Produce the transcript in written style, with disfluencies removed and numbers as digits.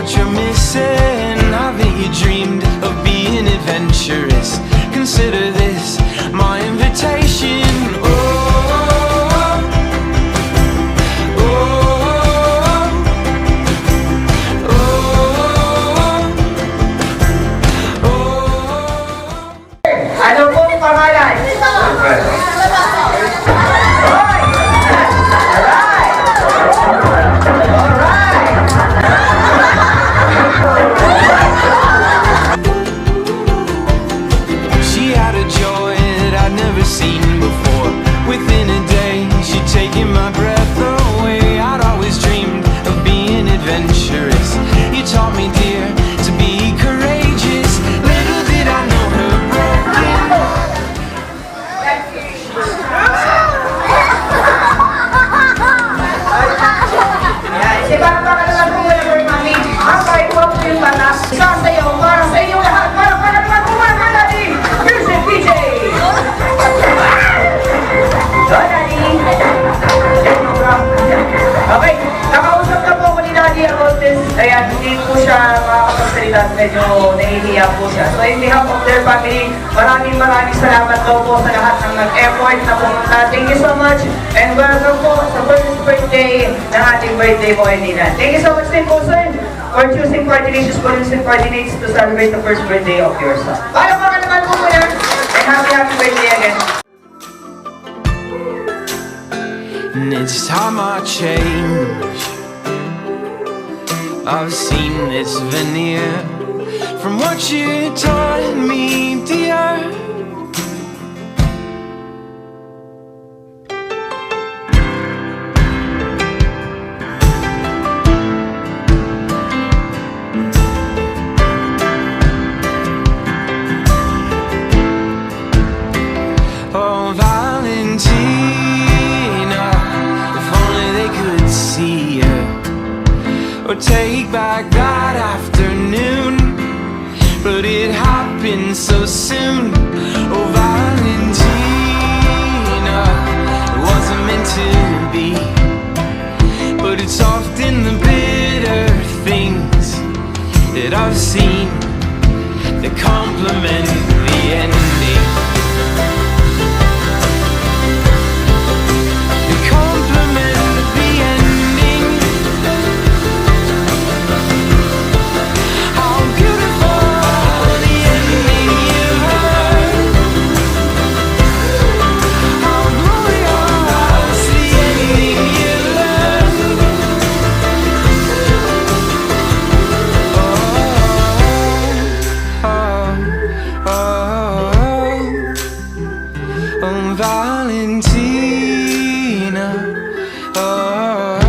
what you're missing. Haven't you dreamed of being adventurous? Consider this my invitation. Oh, oh, oh, oh. Ano pong pangalan? She had a joy that I'd never seen before. Within a day, she'd taken my breath away. I'd always dreamed of being adventurous. You taught me, dear, to be courageous. Little did I know her broken heart. Si Papa ka naman po yung Lord Mami. Ang kahit po yung bata. Sasayaw para sa inyong lahat. Para naman kumanta natin. Music DJ! Daddy! Okay, nakausap na po ko ni Daddy about this. Ayan, hindi po siya makakapagsalita. Medyo nahihiya po siya. So in behalf of their family, maraming salamat daw po sa lahat ng nag-effort na pumunta. Thank you so much. And welcome po sa first birthday ng ating birthday boy nila. Thank you so much din po, sir, for choosing Coordinations Collision Coordinates to celebrate the first birthday of your son. Para mga naman po muna, and happy birthday again. And it's time I change. I've seen this veneer from what you taught me, dear. Oh, Valentina, if only they could see you, or take back that afternoon, but it happened so soon. Oh, Valentina, it wasn't meant to be, but it's often the bitter things that I've seen that complement the ending. Valentina, oh.